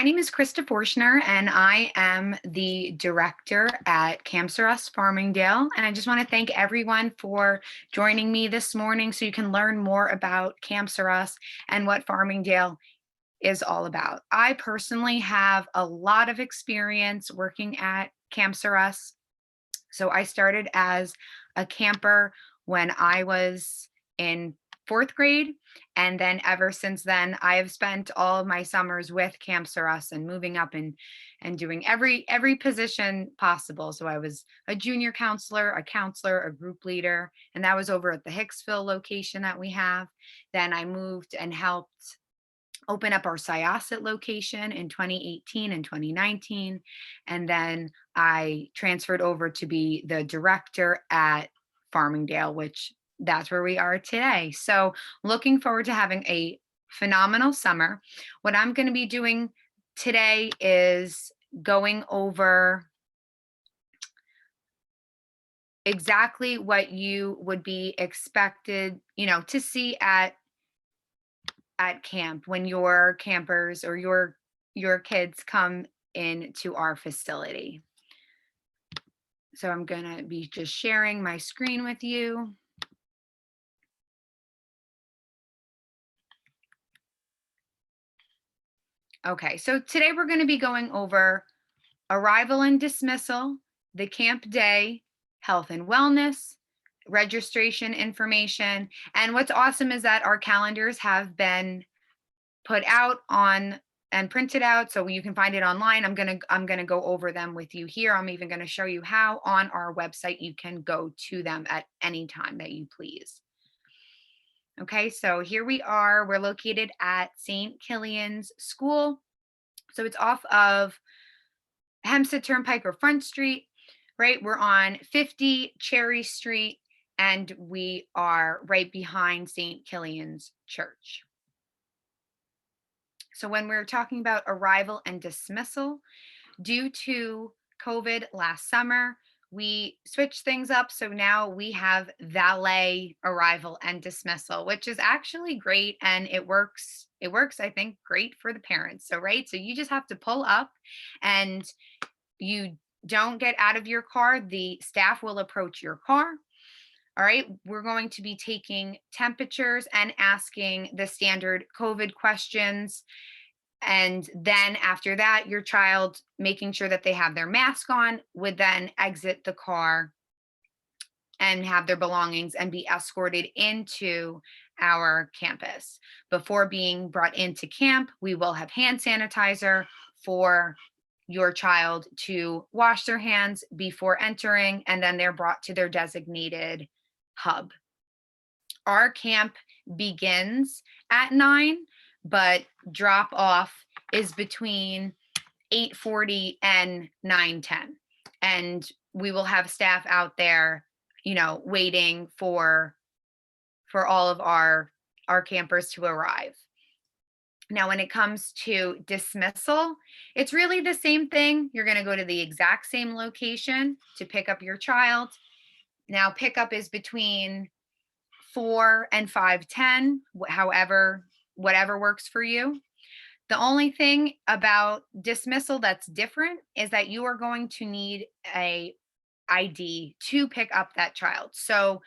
My name is Krista Forshner, and I am the director at Camps R Us Farmingdale. And I just want to thank everyone for joining me this morning so you can learn more about Camps R Us and what Farmingdale is all about. I personally have a lot of experience working at Camps R Us. So I started as a camper when I was in fourth grade. And then ever since then, I have spent all of my summers with Camps R Us and moving up and doing every position possible. So I was a junior counselor, a group leader, and that was over at the Hicksville location that we have. Then I moved and helped open up our Syosset location in 2018 and 2019. And then I transferred over to be the director at Farmingdale, which that's where we are today. So looking forward to having a phenomenal summer. What I'm going to be doing today is going over exactly what you would be expected, to see at camp when your campers or your kids come into our facility. So I'm going to be just sharing my screen with you. Okay, so today we're going to be going over arrival and dismissal, the camp day, health and wellness, registration information. And what's awesome is that our calendars have been put out on and printed out so you can find it online. I'm going to go over them with you here. I'm even going to show you how on our website you can go to them at any time that you please. Okay, so here we are. We're located at St. Killian's School. So it's off of Hempstead Turnpike or Front Street, right? We're on 50 Cherry Street, and we are right behind St. Killian's Church. So when we're talking about arrival and dismissal, due to COVID last summer, we switched things up. So now we have valet arrival and dismissal, which is actually great. And it works, I think, great for the parents. So, right. So you just have to pull up and you don't get out of your car. The staff will approach your car. All right. We're going to be taking temperatures and asking the standard COVID questions. And then after that, your child, making sure that they have their mask on, would then exit the car and have their belongings and be escorted into our campus. Before being brought into camp, we will have hand sanitizer for your child to wash their hands before entering, and then they're brought to their designated hub. Our camp begins at 9, but drop off is between 8:40 and 9:10. And we will have staff out there, waiting for all of our campers to arrive. Now, when it comes to dismissal, it's really the same thing. You're going to go to the exact same location to pick up your child. Now, pickup is between 4 and 5:10, whatever works for you. The only thing about dismissal that's different is that you are going to need a ID to pick up that child. So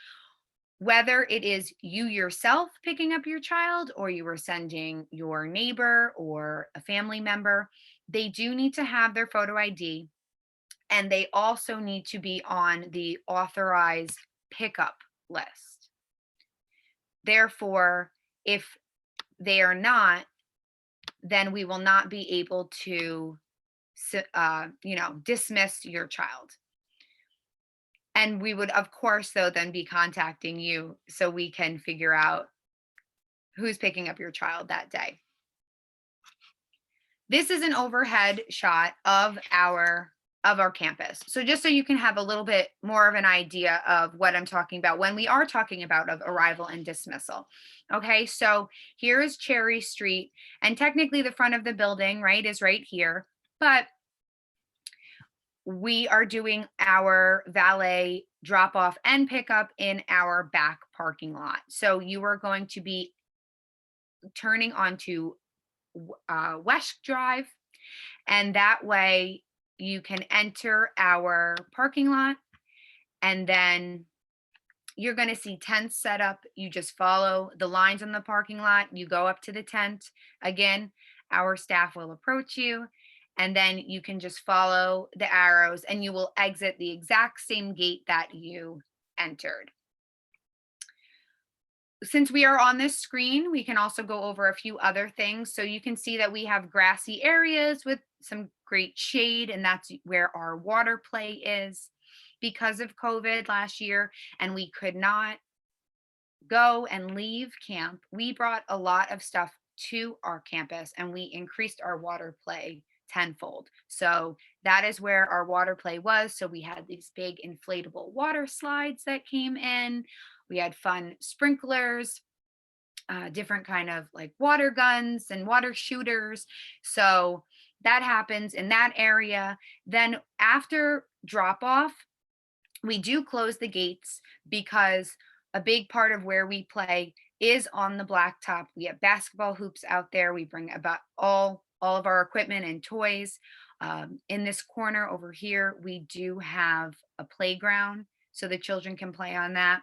whether it is you yourself picking up your child or you are sending your neighbor or a family member, they do need to have their photo ID, and they also need to be on the authorized pickup list. Therefore, if they are not, then we will not be able to, dismiss your child. And we would, of course, though, then be contacting you so we can figure out who's picking up your child that day. This is an overhead shot of our campus. So just so you can have a little bit more of an idea of what I'm talking about when we are talking about of arrival and dismissal. Okay, so here is Cherry Street, and technically the front of the building, right, is right here, but we are doing our valet drop off and pickup in our back parking lot. So you are going to be turning onto West Drive, And that way you can enter our parking lot, and then you're going to see tents set up. You just follow the lines in the parking lot. You go up to the tent. Again, our staff will approach you, and then you can just follow the arrows and you will exit the exact same gate that you entered. Since we are on this screen, we can also go over a few other things. So you can see that we have grassy areas with some great shade, and that's where our water play is. Because of COVID last year, and we could not go and leave camp, we brought a lot of stuff to our campus and we increased our water play tenfold. So that is where our water play was. So we had these big inflatable water slides that came in. We had fun sprinklers, different kind of like water guns and water shooters. So that happens in that area. Then after drop off, we do close the gates because a big part of where we play is on the blacktop. We have basketball hoops out there. We bring about all of our equipment and toys. In this corner over here, we do have a playground so the children can play on that.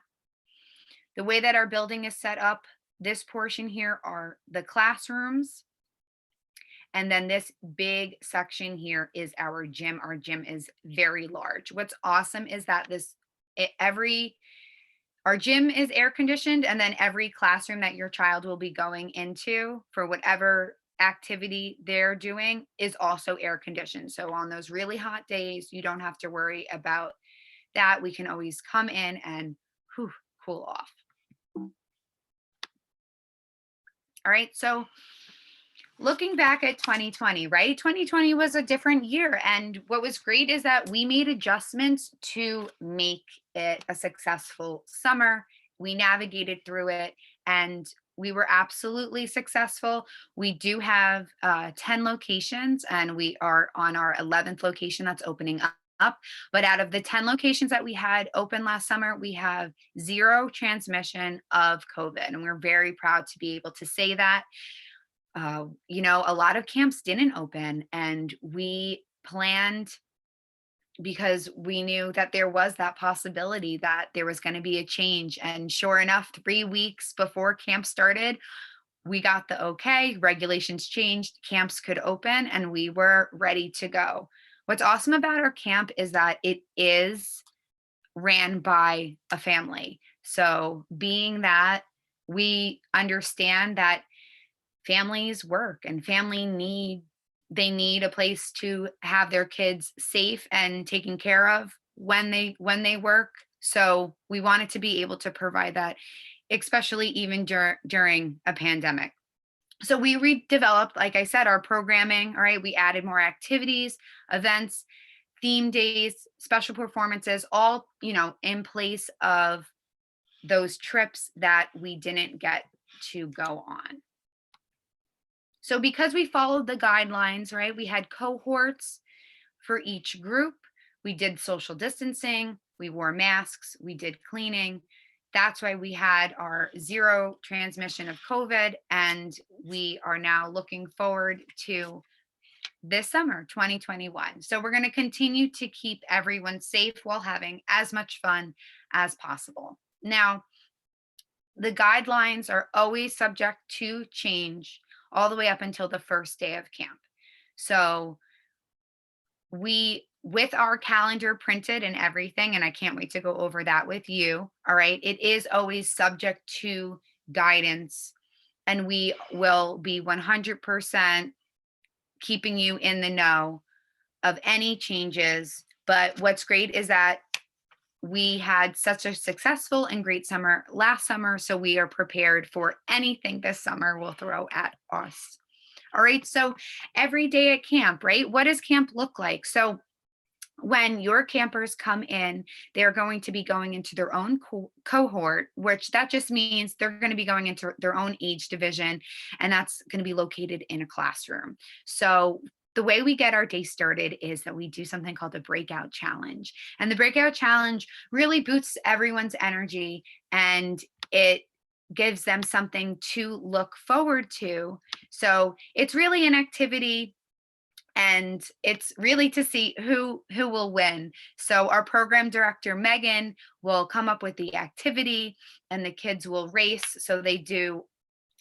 The way that our building is set up, this portion here are the classrooms. And then this big section here is our gym. Our gym is very large. What's awesome is that our gym is air conditioned, and then every classroom that your child will be going into for whatever activity they're doing is also air conditioned. So on those really hot days, you don't have to worry about that. We can always come in and cool off. All right, so looking back at 2020, right? 2020 was a different year. And what was great is that we made adjustments to make it a successful summer. We navigated through it and we were absolutely successful. We do have 10 locations and we are on our 11th location that's opening up. But out of the 10 locations that we had open last summer, we have 0 transmission of COVID. And we're very proud to be able to say that. A lot of camps didn't open, and we planned because we knew that there was that possibility that there was going to be a change. And sure enough, 3 weeks before camp started, we got the okay, regulations changed, camps could open, and we were ready to go. What's awesome about our camp is that it is ran by a family. So being that we understand that families work and they need a place to have their kids safe and taken care of when they work. So we wanted to be able to provide that, especially even during a pandemic. So we redeveloped, like I said, our programming. All right, we added more activities, events, theme days, special performances, all in place of those trips that we didn't get to go on. So because we followed the guidelines, right, we had cohorts for each group. We did social distancing, we wore masks, we did cleaning. That's why we had our 0 transmission of COVID. And we are now looking forward to this summer, 2021. So we're going to continue to keep everyone safe while having as much fun as possible. Now, the guidelines are always subject to change all the way up until the first day of camp. So with our calendar printed and everything, and I can't wait to go over that with you, all right, it is always subject to guidance, and we will be 100% keeping you in the know of any changes. But what's great is that we had such a successful and great summer last summer, so we are prepared for anything this summer will throw at us. All right, so every day at camp, right? What does camp look like? So when your campers come in, they're going to be going into their own cohort, which that just means they're going to be going into their own age division, and that's going to be located in a classroom. So the way we get our day started is that we do something called the breakout challenge. And the breakout challenge really boosts everyone's energy, and it gives them something to look forward to. So it's really an activity and it's really to see who will win. So our program director Megan will come up with the activity, and the kids will race. So they do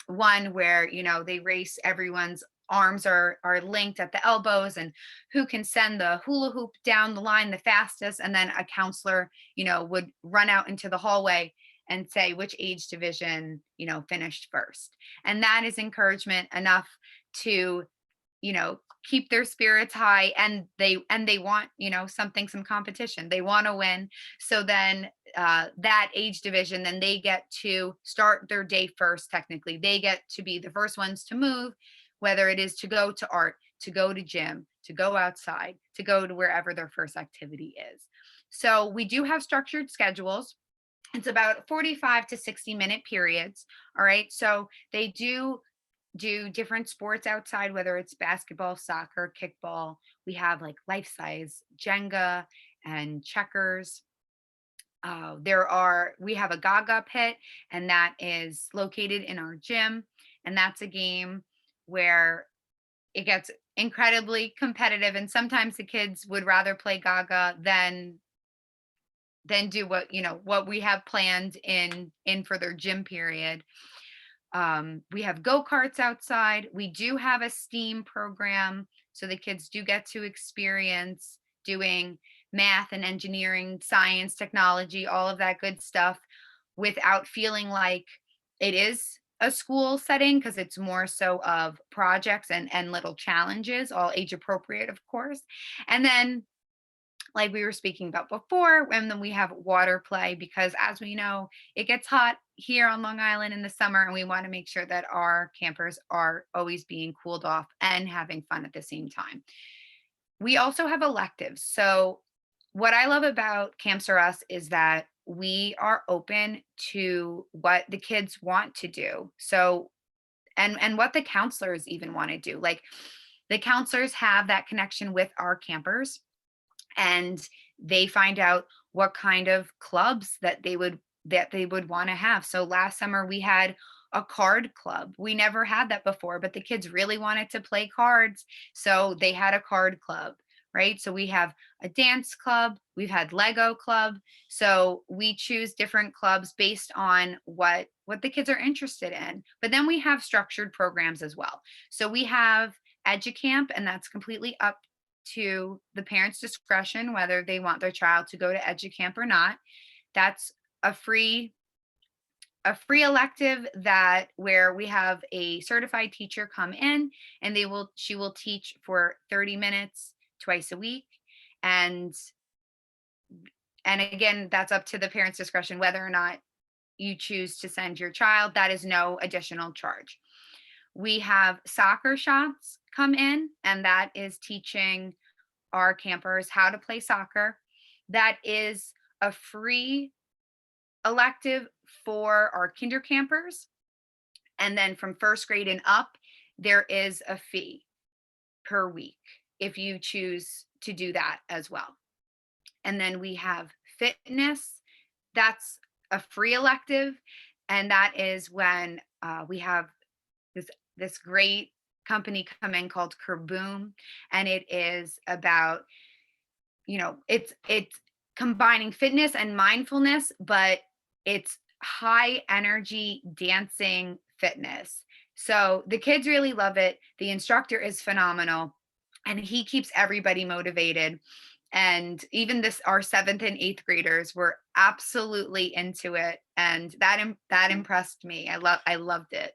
one where, they race, everyone's arms are linked at the elbows, and who can send the hula hoop down the line the fastest. And then a counselor, would run out into the hallway and say which age division, finished first. And that is encouragement enough to, keep their spirits high, and they want, some competition, they want to win. So then that age division, then they get to start their day first. Technically, they get to be the first ones to move, whether it is to go to art, to go to gym, to go outside, to go to wherever their first activity is. So we do have structured schedules. It's about 45 to 60-minute periods. All right, so they do different sports outside, whether it's basketball, soccer, kickball. We have like life size Jenga and checkers. We have a Gaga pit, and that is located in our gym. And that's a game where it gets incredibly competitive. And sometimes the kids would rather play Gaga than do what we have planned in for their gym period. We have go-karts outside. We do have a STEAM program, so the kids do get to experience doing math and engineering, science, technology, all of that good stuff, without feeling like it is a school setting, because it's more so of projects and little challenges, all age appropriate, of course. And then, like we were speaking about before, and then we have water play, because as we know, it gets hot here on Long Island in the summer, and we want to make sure that our campers are always being cooled off and having fun at the same time. We also have electives. So what I love about Camps R Us is that we are open to what the kids want to do. So and what the counselors even want to do. Like, the counselors have that connection with our campers, and they find out what kind of clubs that they would want to have. So last summer we had a card club. We never had that before, but the kids really wanted to play cards, so they had a card club, right? So we have a dance club, we've had Lego club. So we choose different clubs based on what the kids are interested in. But then we have structured programs as well. So we have EduCamp, and that's completely up to the parents' discretion whether they want their child to go to EduCamp or not. That's a free elective, that where we have a certified teacher come in, and she will teach for 30 minutes twice a week. And again, that's up to the parents' discretion whether or not you choose to send your child. That is no additional charge. We have soccer shots come in, and that is teaching our campers how to play soccer. That is a free elective for our kinder campers. And then from first grade and up, there is a fee per week if you choose to do that as well. And then we have fitness. That's a free elective. And that is when we have this great company come in called Kerboom. And it is about, it's combining fitness and mindfulness, but it's high energy dancing fitness. So the kids really love it. The instructor is phenomenal, and he keeps everybody motivated. And even our 7th and 8th graders were absolutely into it, and that impressed me. I loved it.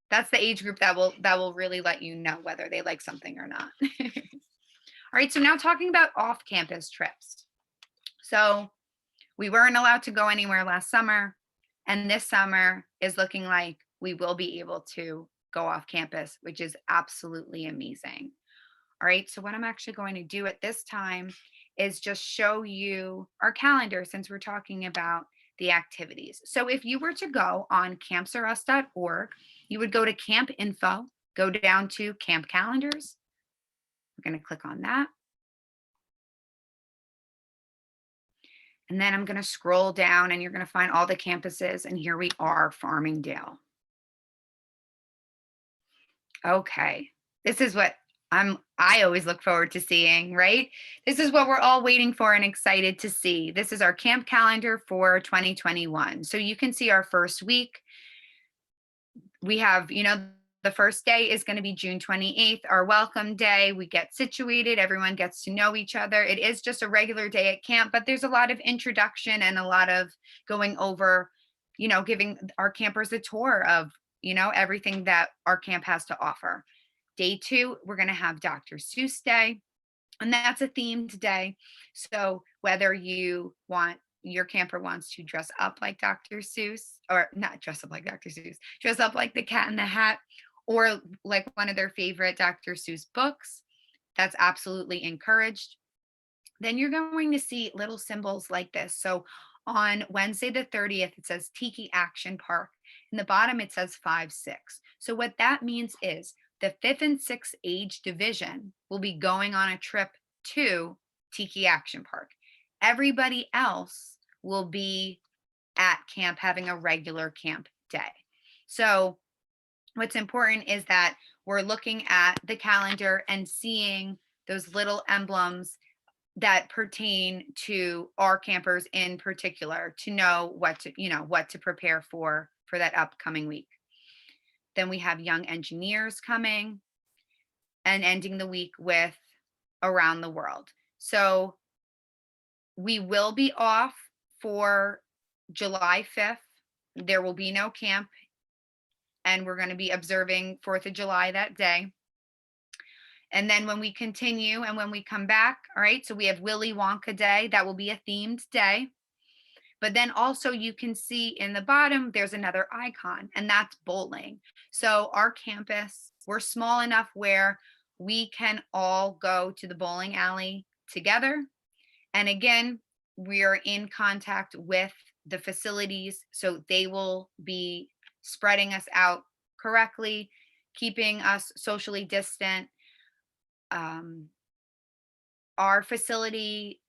That's the age group that will really let you know whether they like something or not. All right, so now talking about off-campus trips. So we weren't allowed to go anywhere last summer, and this summer is looking like we will be able to go off campus, which is absolutely amazing. All right, so what I'm actually going to do at this time is just show you our calendar, since we're talking about the activities. So if you were to go on campsrus.org, you would go to camp info, go down to camp calendars. We're going to click on that. And then I'm going to scroll down, and you're going to find all the campuses. And here we are, Farmingdale. Okay, this is what I always look forward to seeing, right? This is what we're all waiting for and excited to see. This is our camp calendar for 2021. So you can see our first week. We have, the first day is going to be June 28th, our welcome day. We get situated, everyone gets to know each other. It is just a regular day at camp, but there's a lot of introduction and a lot of going over, giving our campers a tour of, everything that our camp has to offer. Day 2, we're going to have Dr. Seuss Day, and that's a themed day. So whether your camper wants to dress up like Dr. Seuss, or not dress up like Dr. Seuss, dress up like the Cat in the Hat, or like one of their favorite Dr. Seuss books, that's absolutely encouraged. Then you're going to see little symbols like this. So on Wednesday the 30th, it says Tiki Action Park. In the bottom, it says 5-6. So what that means is the 5th and 6th age division will be going on a trip to Tiki Action Park. Everybody else will be at camp having a regular camp day. So what's important is that we're looking at the calendar and seeing those little emblems that pertain to our campers in particular, to know what to prepare for that upcoming week. Then we have young engineers coming and ending the week with around the world. So we will be off for July 5th. There will be no camp, and we're going to be observing 4th of July that day. And then when we continue and when we come back, all right, so we have Willy Wonka Day. That will be a themed day. But then also you can see in the bottom, there's another icon, and that's bowling. So our campus, we're small enough where we can all go to the bowling alley together. And again, we are in contact with the facilities, so they will be spreading us out correctly, keeping us socially distant. Our facility,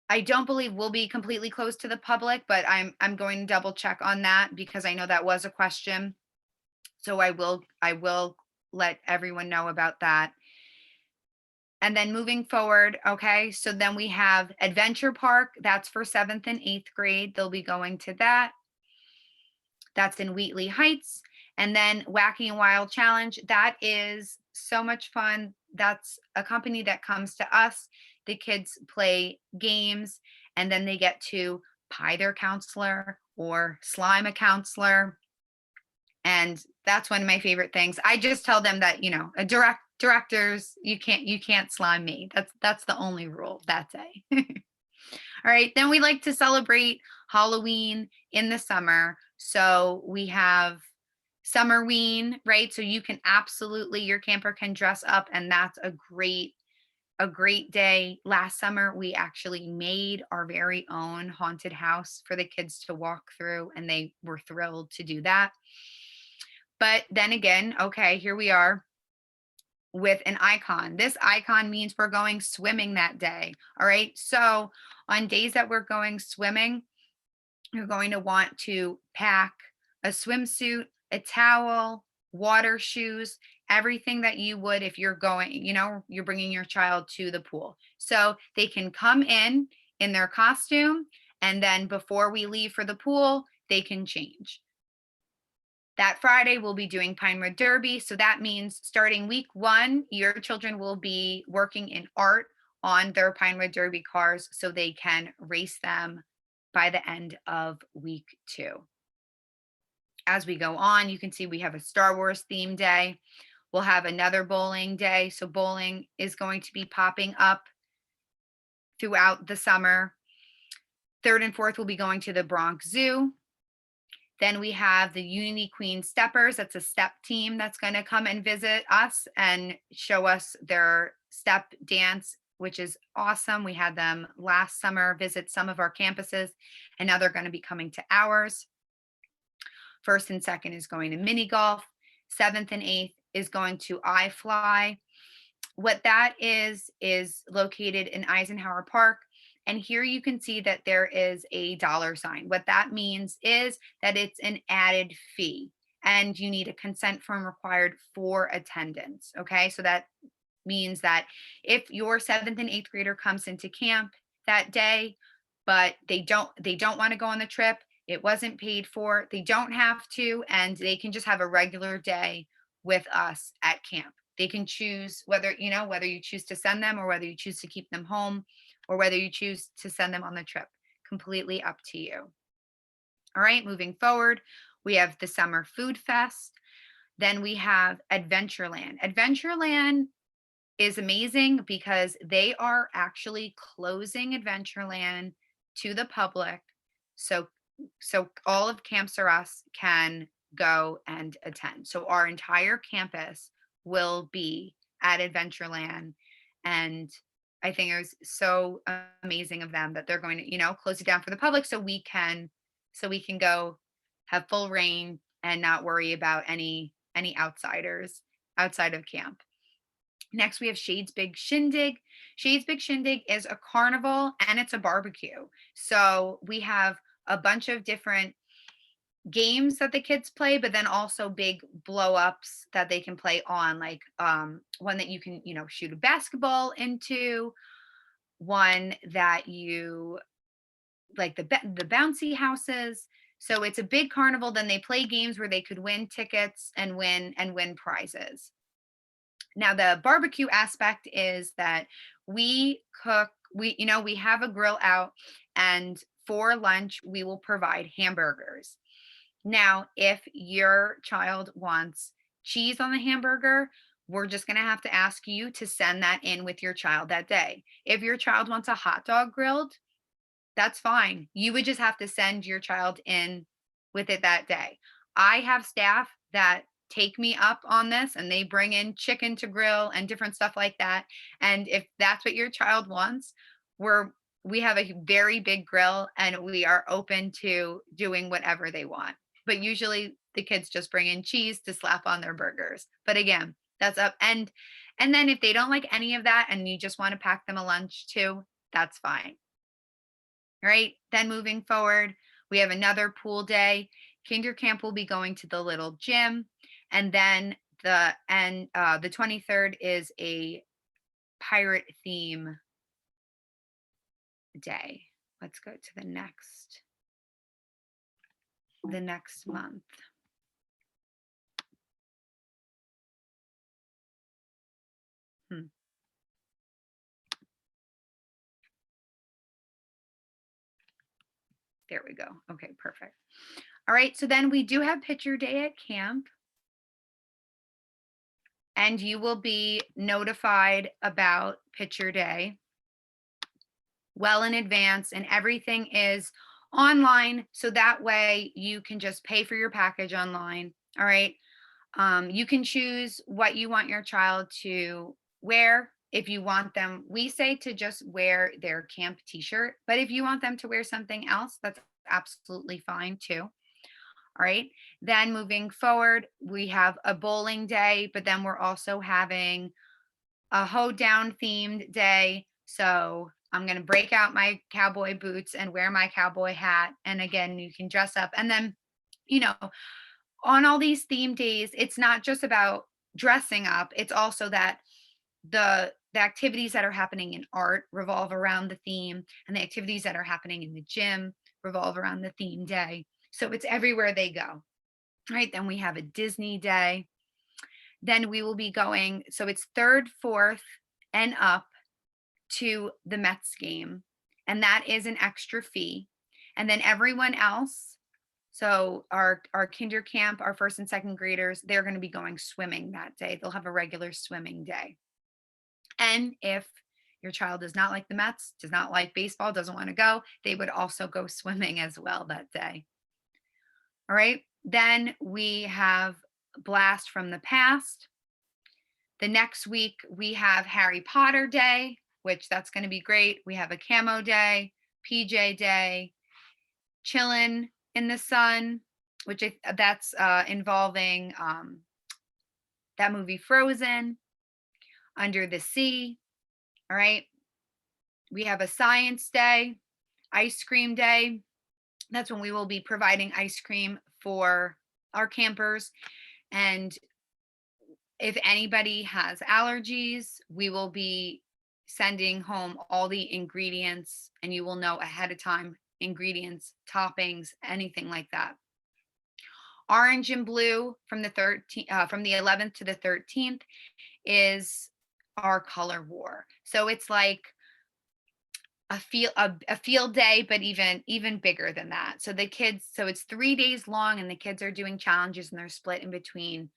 I don't believe will be completely closed to the public, but I'm going to double check on that because I know that was a question. So I will let everyone know about that. And then moving forward, okay, so then we have Adventure Park. That's for 7th and 8th grade. They'll be going to that. That's in Wheatley Heights. And then Wacky and Wild Challenge. That is so much fun. That's a company that comes to us. The kids play games, and then they get to pie their counselor or slime a counselor. And that's one of my favorite things. I just tell them that, directors, you can't slime me. That's the only rule that day. All right, then we like to celebrate Halloween in the summer. So we have Summerween, right? So you can absolutely, your camper can dress up, and that's a great day. Last summer, we actually made our very own haunted house for the kids to walk through, and they were thrilled to do that. But then again, okay, here we are with an icon. This icon means we're going swimming that day. All right. So on days that we're going swimming, you're going to want to pack a swimsuit, a towel, water shoes, everything that you would if you're going, you're bringing your child to the pool. So they can come in their costume, and then before we leave for the pool, they can change. That Friday, we'll be doing Pinewood Derby. So that means starting week 1, your children will be working in art on their Pinewood Derby cars so they can race them by the end of week 2. As we go on, you can see we have a Star Wars theme day. We'll have another bowling day. So bowling is going to be popping up throughout the summer. 3rd and 4th, we'll be going to the Bronx Zoo. Then we have the Unity Queen Steppers. That's a step team that's going to come and visit us and show us their step dance, which is awesome. We had them last summer visit some of our campuses, and now they're going to be coming to ours. 1st and 2nd is going to mini golf. 7th and 8th is going to iFly. What that is located in Eisenhower Park. And here you can see that there is a $sign. What that means is that it's an added fee. and you need a consent form required for attendance. Okay, so that means that if your 7th and 8th grader comes into camp that day, but they don't want to go on the trip, it wasn't paid for, they don't have to, and they can just have a regular day with us at camp. They can choose whether you choose to send them or whether you choose to keep them home or whether you choose to send them on the trip. Completely up to you. All right, moving forward, we have the Summer Food Fest. Then we have Adventureland. Adventureland is amazing because they are actually closing Adventureland to the public. So all of Camp Saras can go and attend. So our entire campus will be at Adventureland. And I think it was so amazing of them that they're going to, close it down for the public so we can go have full reign and not worry about any outsiders outside of camp. Next, we have Shade's Big Shindig. Shade's Big Shindig is a carnival and it's a barbecue. So we have a bunch of different games that the kids play, but then also big blow ups that they can play on, like one that you can, shoot a basketball into, one that you like the bouncy houses. So it's a big carnival. Then they play games where they could win tickets and win prizes. Now, the barbecue aspect is that we cook, we have a grill out, and for lunch, we will provide hamburgers. Now, if your child wants cheese on the hamburger, we're just going to have to ask you to send that in with your child that day. If your child wants a hot dog grilled, that's fine. You would just have to send your child in with it that day. I have staff that take me up on this and they bring in chicken to grill and different stuff like that. And if that's what your child wants, we have a very big grill and we are open to doing whatever they want. But usually the kids just bring in cheese to slap on their burgers. But again, that's up. And then if they don't like any of that and you just want to pack them a lunch too, that's fine. All right. Then moving forward, we have another pool day. Kinder camp will be going to the little gym. And then the 23rd is a pirate theme day. Let's go to the next month. There we go. Okay, perfect. All right, so then we do have picture day at camp. And you will be notified about picture day well in advance, and everything is online. So that way you can just pay for your package online. All right. You can choose what you want your child to wear. If you want them, we say to just wear their camp t-shirt, but if you want them to wear something else, that's absolutely fine too. All right. Then moving forward, we have a bowling day, but then we're also having a hoedown themed day. So I'm going to break out my cowboy boots and wear my cowboy hat. And again, you can dress up. And then, on all these theme days, it's not just about dressing up. It's also that the activities that are happening in art revolve around the theme, and the activities that are happening in the gym revolve around the theme day. So it's everywhere they go. Right. Then we have a Disney day. Then we will be going. So it's 3rd, 4th, and up to the Mets game. And that is an extra fee. And then everyone else, so our kinder camp, our 1st and 2nd graders, they're going to be going swimming that day. They'll have a regular swimming day. And if your child does not like the Mets, does not like baseball, doesn't want to go, they would also go swimming as well that day. All right. Then we have Blast from the Past. The next week we have Harry Potter Day, which that's going to be great. We have a camo day, PJ day, chillin' in the sun, which that's involving that movie Frozen, Under the Sea. All right. We have a science day, ice cream day. That's when we will be providing ice cream for our campers. And if anybody has allergies, we will be sending home all the ingredients, and you will know ahead of time ingredients, toppings, anything like that. Orange and blue from from the 11th to the 13th is our color war. So it's like a field day, but even bigger than that. So the kids, so it's 3 days long, and the kids are doing challenges, and they're split in between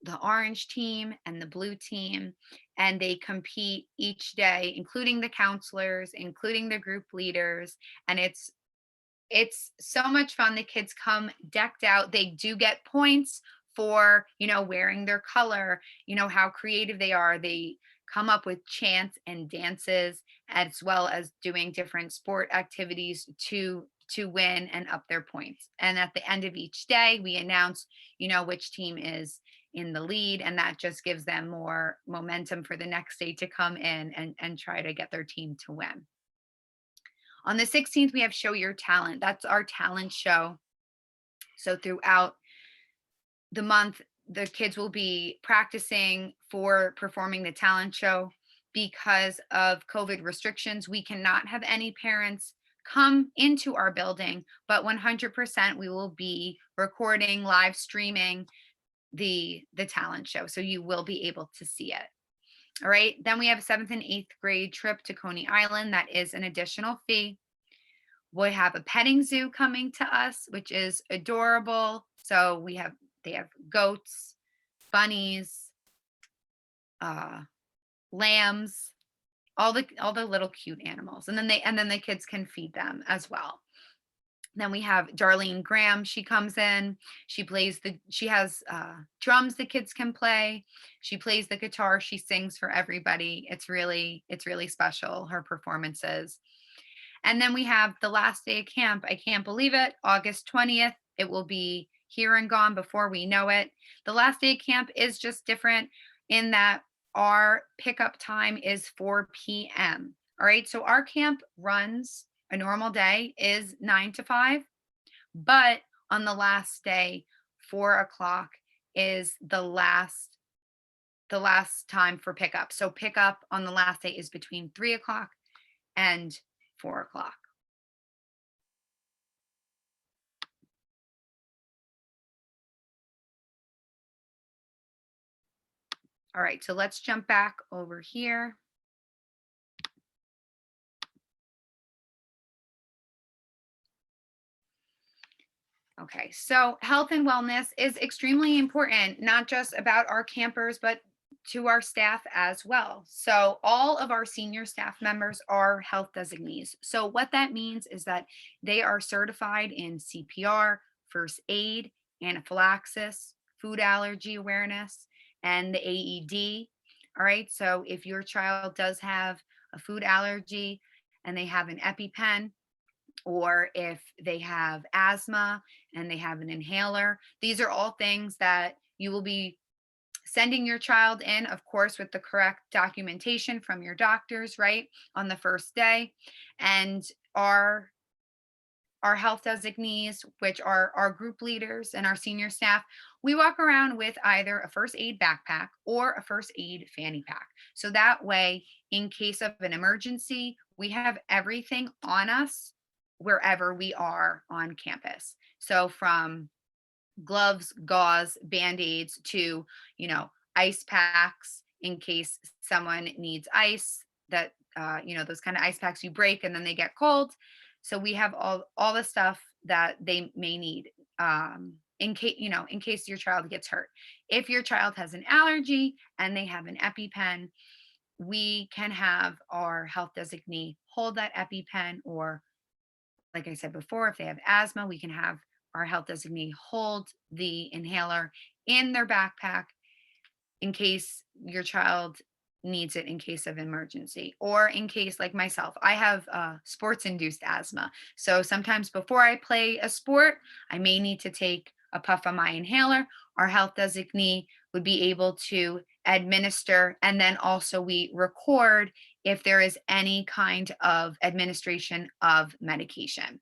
the orange team and the blue team, and they compete each day, including the counselors, including the group leaders, and it's so much fun. The kids come decked out. They do get points for, wearing their color, how creative they are. They come up with chants and dances, as well as doing different sport activities to win and up their points. And at the end of each day, we announce, which team is in the lead, and that just gives them more momentum for the next day to come in and try to get their team to win. On the 16th, we have Show Your Talent. That's our talent show. So throughout the month, the kids will be practicing for performing the talent show. Because of COVID restrictions, we cannot have any parents come into our building, but 100% we will be recording, live streaming the talent show. So you will be able to see it. All right. Then we have a 7th and 8th grade trip to Coney Island. That is an additional fee. We have a petting zoo coming to us, which is adorable. So they have goats, bunnies, lambs, all the little cute animals. And then the kids can feed them as well. Then we have Darlene Graham. She comes in. She has drums the kids can play. She plays the guitar. She sings for everybody. It's really special, her performances. And then we have the last day of camp. I can't believe it. August 20th. It will be here and gone before we know it. The last day of camp is just different in that our pickup time is 4 p.m. All right. So our camp runs, a normal day is 9 to 5, but on the last day, 4 o'clock is the last time for pickup. So pickup on the last day is between 3 o'clock and 4 o'clock. All right, so let's jump back over here. Okay, so health and wellness is extremely important, not just about our campers, but to our staff as well. So all of our senior staff members are health designees. So what that means is that they are certified in CPR, first aid, anaphylaxis, food allergy awareness, and the AED. All right, so if your child does have a food allergy and they have an EpiPen, or if they have asthma and they have an inhaler, these are all things that you will be sending your child in, of course, with the correct documentation from your doctors, right, on the first day. And our health designees, which are our group leaders and our senior staff, we walk around with either a first aid backpack or a first aid fanny pack. So that way, in case of an emergency, we have everything on us wherever we are on campus. So from gloves, gauze, band-aids to, ice packs in case someone needs ice, that, those kind of ice packs you break and then they get cold. So we have all the stuff that they may need in case your child gets hurt. If your child has an allergy and they have an EpiPen, we can have our health designee hold that EpiPen, or like I said before, if they have asthma, we can have our health designee hold the inhaler in their backpack in case your child needs it in case of emergency, or in case, like myself, I have sports induced asthma. So sometimes before I play a sport, I may need to take a puff of my inhaler. Our health designee would be able to administer, and then also we record if there is any kind of administration of medication.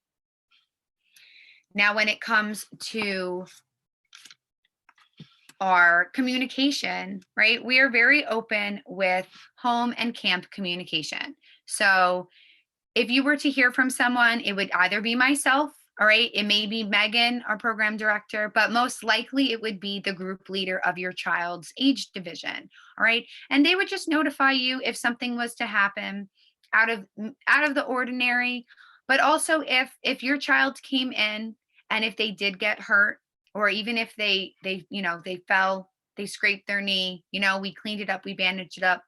Now, when it comes to our communication, right? We are very open with home and camp communication. So if you were to hear from someone, it would either be myself, all right? It may be Megan, our program director, but most likely it would be the group leader of your child's age division, all right? And they would just notify you if something was to happen out of the ordinary, but also if your child came in and if they did get hurt, or even if they fell, they scraped their knee, we cleaned it up, we bandaged it up,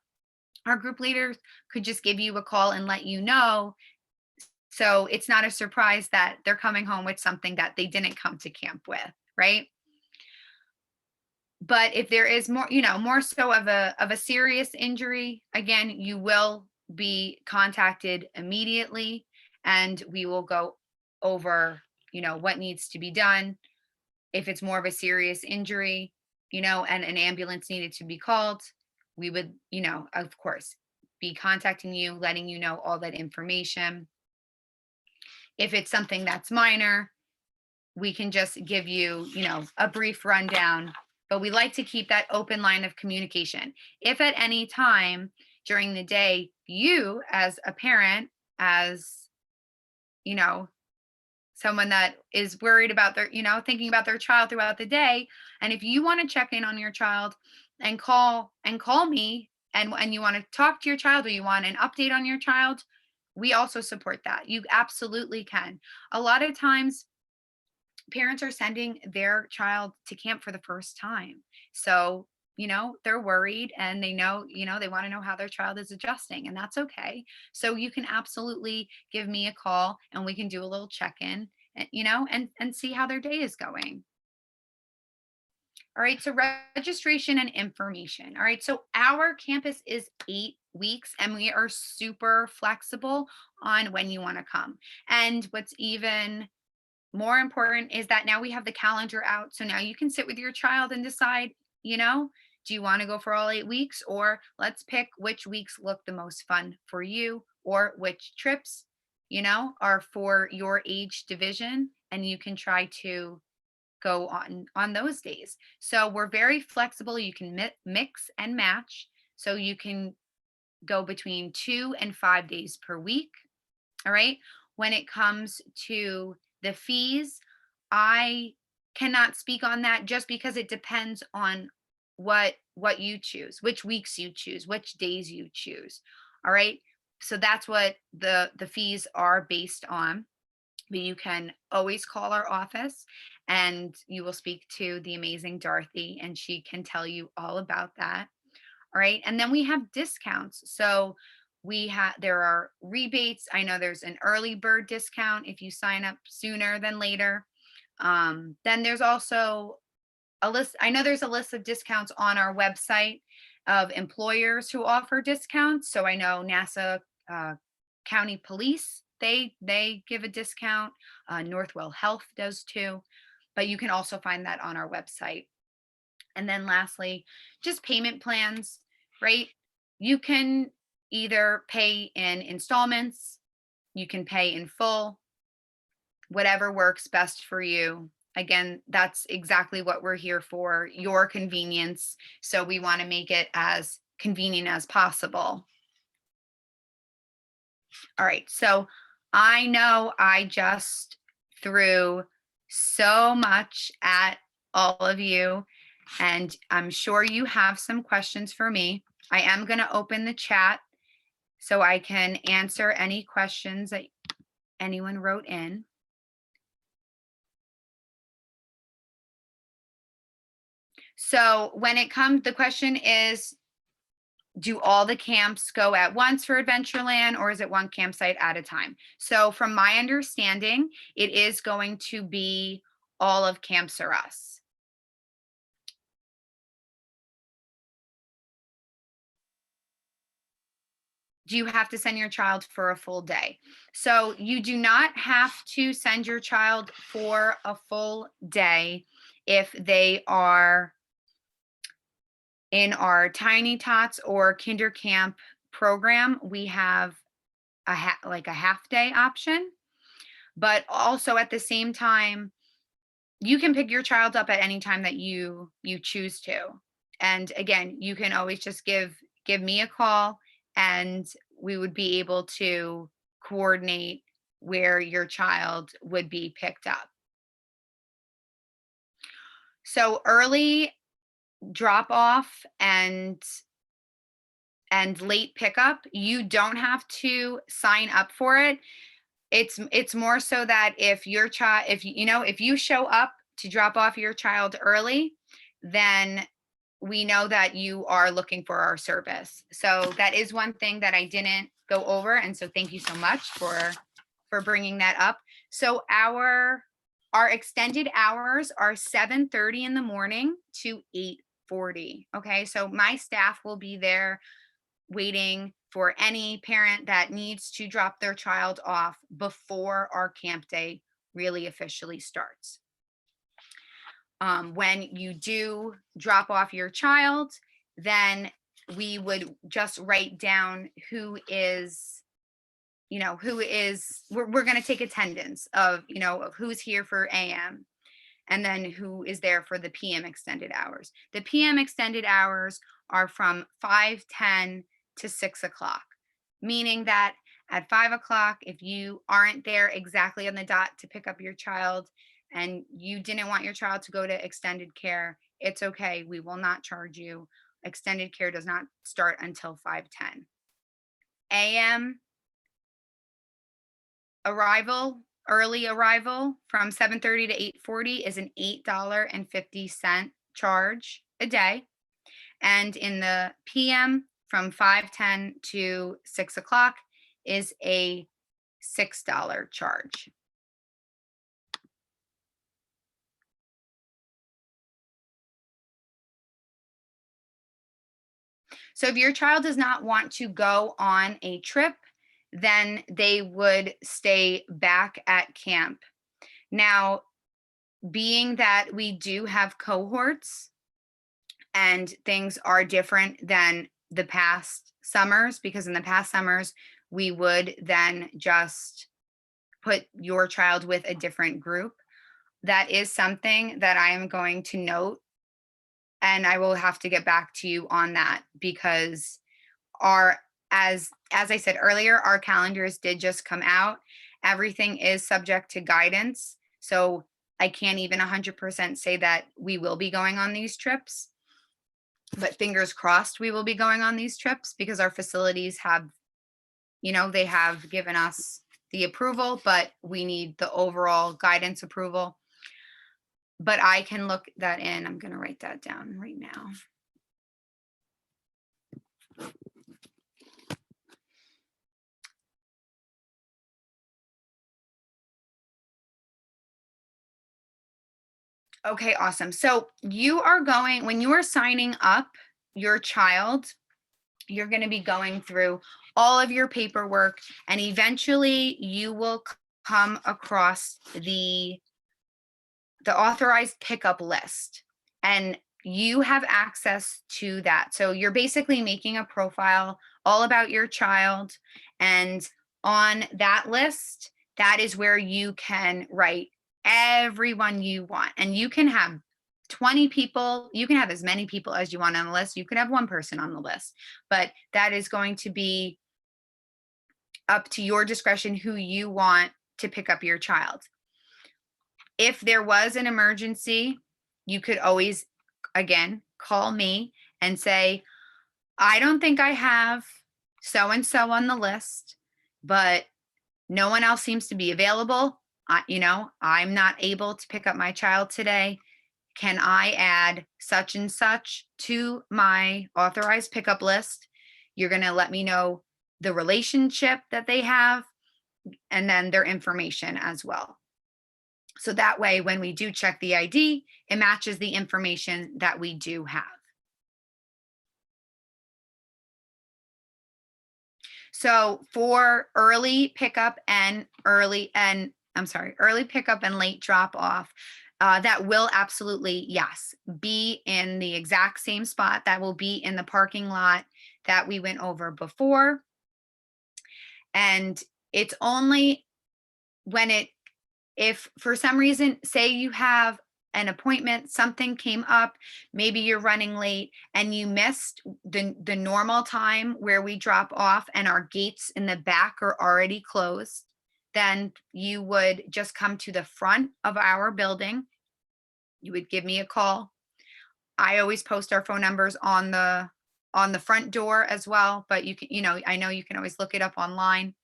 our group leaders could just give you a call and let you know, so it's not a surprise that they're coming home with something that they didn't come to camp with, right? But if there is more, more so of a serious injury, again, you will be contacted immediately, and we will go over, what needs to be done. If it's more of a serious injury, and an ambulance needed to be called, we would, of course, be contacting you, letting you know all that information. If it's something that's minor, we can just give you, a brief rundown, but we like to keep that open line of communication. If at any time during the day, you as a parent, as, you know, someone that is worried about their, thinking about their child throughout the day, and if you want to check in on your child and call me, and you want to talk to your child, or you want an update on your child, we also support that. You absolutely can. A lot of times parents are sending their child to camp for the first time. So, they're worried, and they know, they want to know how their child is adjusting, and that's okay. So you can absolutely give me a call and we can do a little check-in, and see how their day is going. All right, so registration and information. All right, so our campus is 8 weeks, and we are super flexible on when you want to come. And what's even more important is that now we have the calendar out. So now you can sit with your child and decide, do you want to go for all 8 weeks? Or let's pick which weeks look the most fun for you, or which trips, are for your age division. And you can try to go on those days. So we're very flexible. You can mix and match. So you can go between 2 and 5 days per week. All right. When it comes to the fees, I cannot speak on that, just because it depends on what you choose, which weeks you choose, which days you choose. All right. So that's what the fees are based on. But you can always call our office, and you will speak to the amazing Dorothy, and she can tell you all about that. All right. And then we have discounts. So there are rebates. I know there's an early bird discount if you sign up sooner than later. Then there's also a list. I know there's a list of discounts on our website of employers who offer discounts. So I know NASA County Police, they give a discount. Northwell Health does too. But you can also find that on our website. And then lastly, just payment plans, right? You can either pay in installments, you can pay in full, whatever works best for you. Again, that's exactly what we're here for, your convenience. So we want to make it as convenient as possible. All right. So I know I just threw so much at all of you, and I'm sure you have some questions for me. I am going to open the chat so I can answer any questions that anyone wrote in. So when it comes, the question is, do all the camps go at once for Adventureland, or is it one campsite at a time? So from my understanding, it is going to be all of Camps R Us. Do you have to send your child for a full day? So you do not have to send your child for a full day if they are in our Tiny Tots or Kinder Camp program. We have like a half day option, but also at the same time, you can pick your child up at any time that you choose to. And again, you can always just give me a call, and we would be able to coordinate where your child would be picked up. So early drop off and late pickup, you don't have to sign up for it. It's more so that if your child, if you know, if you show up to drop off your child early, then we know that you are looking for our service. So that is one thing that I didn't go over, and so thank you so much for bringing that up. So our extended hours are 7:30 in the morning to 8:40. Okay, so my staff will be there waiting for any parent that needs to drop their child off before our camp day really officially starts. When you do drop off your child, then we would just write down who is, we're going to take attendance of, of who's here for AM, and then who is there for the PM extended hours. The PM extended hours are from 5:10 to 6 o'clock, meaning that at 5 o'clock, if you aren't there exactly on the dot to pick up your child and you didn't want your child to go to extended care, it's okay. We will not charge you. Extended care does not start until 5:10. AM arrival, early arrival from 7:30 to 8:40 is an $8.50 charge a day. And in the PM from 5:10 to 6 o'clock is a $6 charge. So if your child does not want to go on a trip, then they would stay back at camp. Now, being that we do have cohorts and things are different than the past summers, because in the past summers, we would then just put your child with a different group. That is something that I am going to note, and I will have to get back to you on that, because our as I said earlier, our calendars did just come out. Everything is subject to guidance, so I can't even 100% say that we will be going on these trips, but fingers crossed we will be going on these trips, because our facilities have, they have given us the approval, but we need the overall guidance approval. But I can look that in. I'm going to write that down right now. Okay, awesome. So when you are signing up your child, you're going to be going through all of your paperwork, and eventually you will come across the authorized pickup list, and you have access to that. So you're basically making a profile all about your child, and on that list, that is where you can write everyone you want. And you can have 20 people, you can have as many people as you want on the list. You could have one person on the list, but that is going to be up to your discretion who you want to pick up your child. If there was an emergency, you could always, again, call me and say, I don't think I have so and so on the list, but no one else seems to be available. I'm not able to pick up my child today. Can I add such and such to my authorized pickup list? You're going to let me know the relationship that they have, and then their information as well. So that way, when we do check the ID, it matches the information that we do have. So for early pickup and late drop off, that will absolutely, yes, be in the exact same spot. That will be in the parking lot that we went over before. And it's only if for some reason, say you have an appointment, something came up, maybe you're running late and you missed the normal time where we drop off and our gates in the back are already closed, then you would just come to the front of our building. You would give me a call. I always post our phone numbers on the front door as well, but you can, I know you can always look it up online.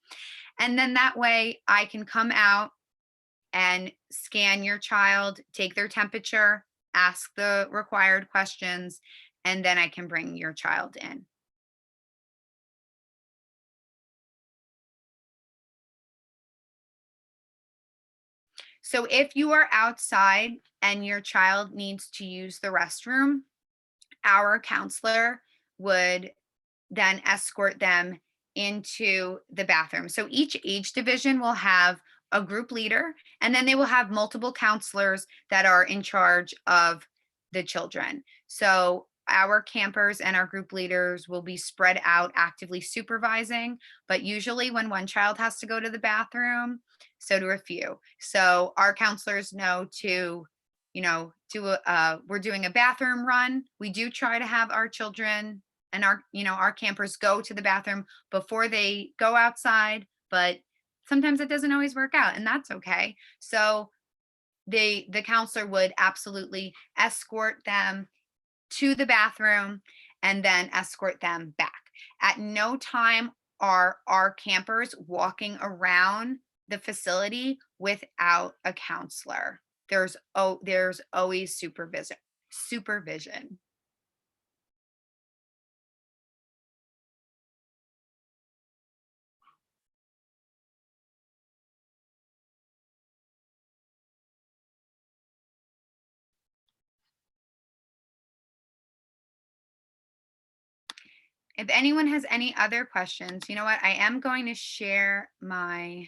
And then that way I can come out and scan your child, take their temperature, ask the required questions, and then I can bring your child in. So if you are outside and your child needs to use the restroom, our counselor would then escort them into the bathroom. So each age division will have a group leader, and then they will have multiple counselors that are in charge of the children. So our campers and our group leaders will be spread out actively supervising, but usually when one child has to go to the bathroom, so do a few. So our counselors know to, we're doing a bathroom run. We do try to have our children and our campers go to the bathroom before they go outside, but sometimes it doesn't always work out, and that's okay. So the counselor would absolutely escort them to the bathroom and then escort them back. At no time are our campers walking around the facility without a counselor. There's always supervision. If anyone has any other questions, you know what? I am going to share my,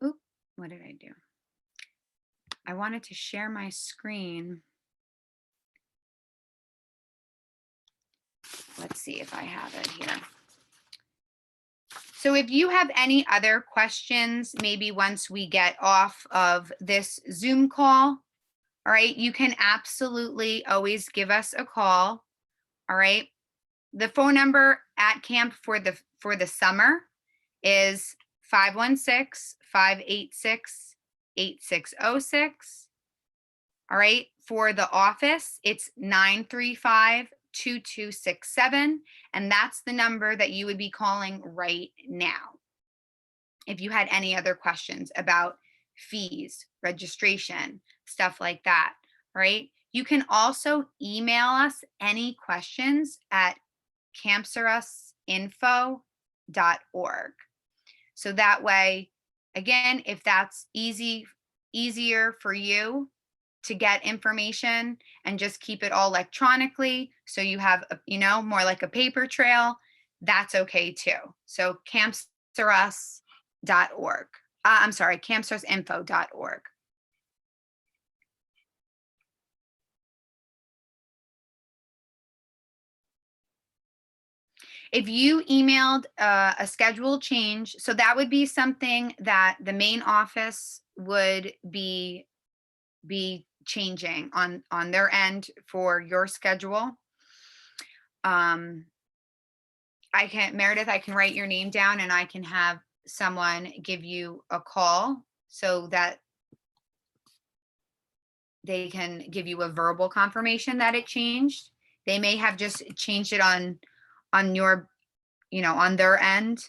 oop, what did I do? I wanted to share my screen. Let's see if I have it here. So if you have any other questions, maybe once we get off of this Zoom call, all right, you can absolutely always give us a call. All right. The phone number at camp for the summer is 516-586-8606. All right. For the office, it's 935-2267. And that's the number that you would be calling right now. If you had any other questions about fees, registration, stuff like that, right? You can also email us any questions at campsurusinfo.org. So that way, again, if that's easier for you to get information and just keep it all electronically, so you have, more like a paper trail, that's okay too. So campsurusinfo.org. I'm sorry, campsurusinfo.org. If you emailed a schedule change, so that would be something that the main office would be changing on their end for your schedule. Meredith, I can write your name down and I can have someone give you a call so that they can give you a verbal confirmation that it changed. They may have just changed it on your, on their end.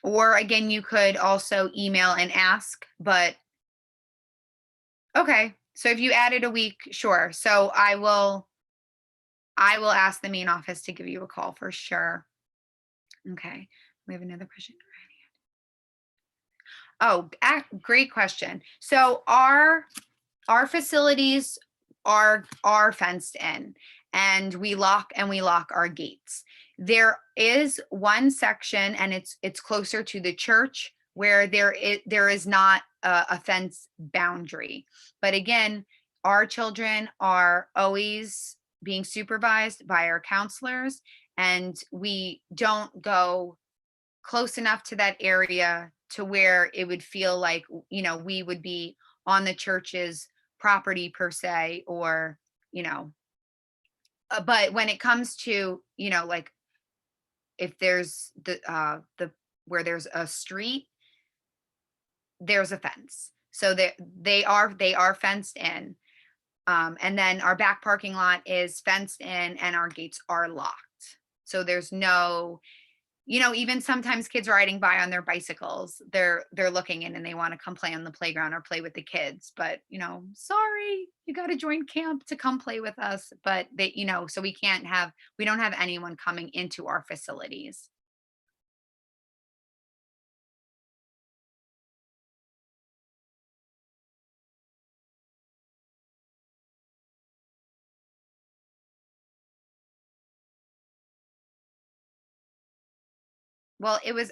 Or again, you could also email and ask, but okay. So if you added a week, sure. So I will ask the main office to give you a call for sure. Okay. We have another question. Oh, great question. So our facilities are fenced in, and we lock our gates. There is one section, and it's closer to the church, where there is not a fence boundary. But again, our children are always being supervised by our counselors, and we don't go close enough to that area to where it would feel like, we would be on the church's property per se, or, you know, but when it comes to, like if there's the where there's a street, there's a fence. So they are fenced in. And then our back parking lot is fenced in and our gates are locked. So there's no, even sometimes kids riding by on their bicycles, they're looking in and they want to come play on the playground or play with the kids. But, sorry, you got to join camp to come play with us. But so we don't have anyone coming into our facilities. Well, it was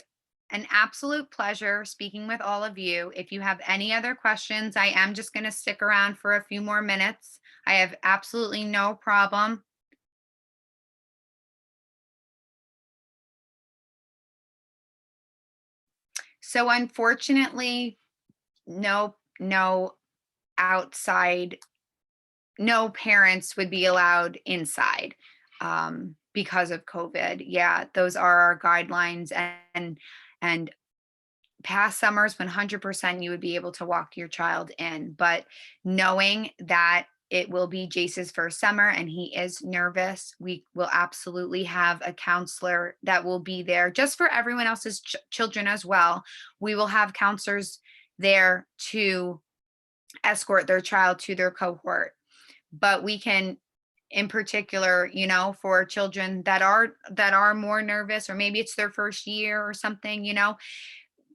an absolute pleasure speaking with all of you. If you have any other questions, I am just going to stick around for a few more minutes. I have absolutely no problem. So unfortunately, no outside, no parents would be allowed inside because of COVID. Yeah, those are our guidelines, and past summers 100% you would be able to walk your child in, but knowing that it will be Jace's first summer and he is nervous, we will absolutely have a counselor that will be there just for everyone else's children as well. We will have counselors there to escort their child to their cohort, but we can, in particular, for children that are more nervous, or maybe it's their first year or something,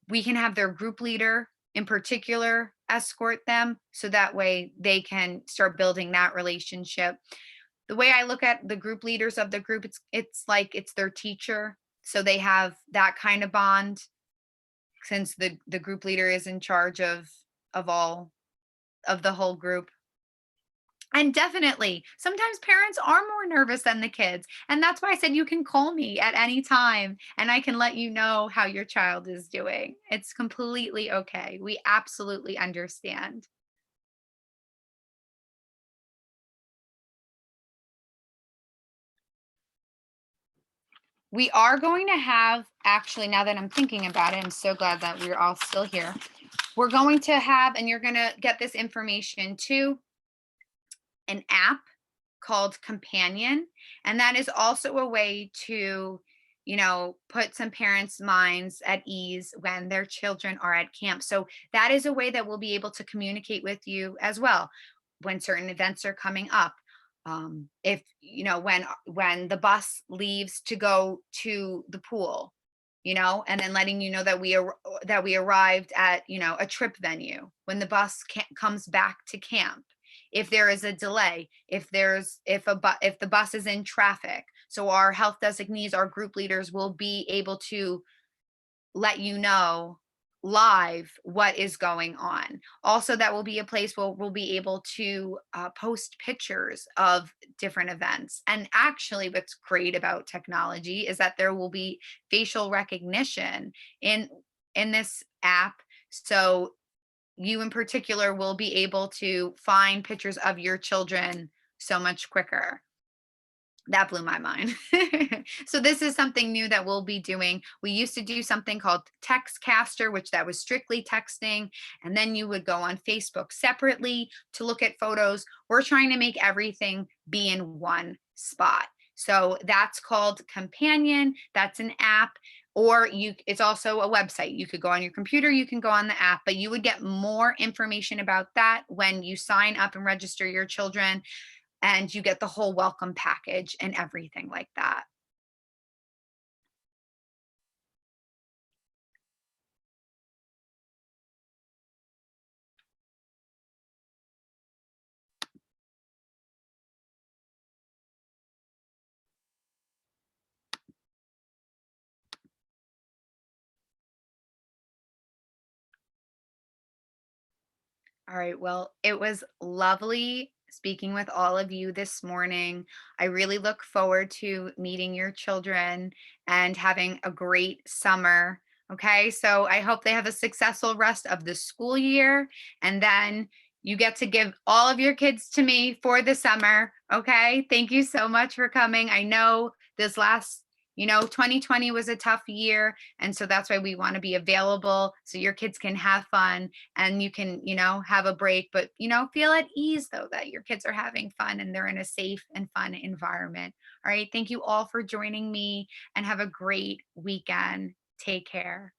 we can have their group leader in particular escort them, so that way they can start building that relationship. The way I look at the group leaders of the group, it's like it's their teacher, so they have that kind of bond, since the group leader is in charge of all of the whole group. And definitely, sometimes parents are more nervous than the kids. And that's why I said you can call me at any time and I can let you know how your child is doing. It's completely okay. We absolutely understand. We are going to have, actually, now that I'm thinking about it, I'm so glad that we're all still here. We're going to have, and you're going to get this information too, an app called Companion. And that is also a way to, put some parents' minds at ease when their children are at camp. So that is a way that we'll be able to communicate with you as well when certain events are coming up. If when the bus leaves to go to the pool, and then letting you know that we arrived at, a trip venue, when the bus comes back to camp, if there is a delay, if the bus is in traffic. So our health designees, our group leaders, will be able to let you know live what is going on. Also, that will be a place where we'll be able to post pictures of different events. And actually, what's great about technology is that there will be facial recognition in this app. So you in particular will be able to find pictures of your children so much quicker. That blew my mind. So this is something new that we'll be doing. We used to do something called Textcaster, which that was strictly texting, and then you would go on Facebook separately to look at photos. We're trying to make everything be in one spot. So that's called Companion. That's an app. Or it's also a website. You could go on your computer, you can go on the app, but you would get more information about that when you sign up and register your children, and you get the whole welcome package and everything like that. All right. Well, it was lovely speaking with all of you this morning. I really look forward to meeting your children and having a great summer. Okay. So I hope they have a successful rest of the school year. And then you get to give all of your kids to me for the summer. Okay. Thank you so much for coming. I know this last, 2020 was a tough year. And so that's why we want to be available so your kids can have fun and you can, have a break, but, feel at ease though that your kids are having fun and they're in a safe and fun environment. All right. Thank you all for joining me and have a great weekend. Take care.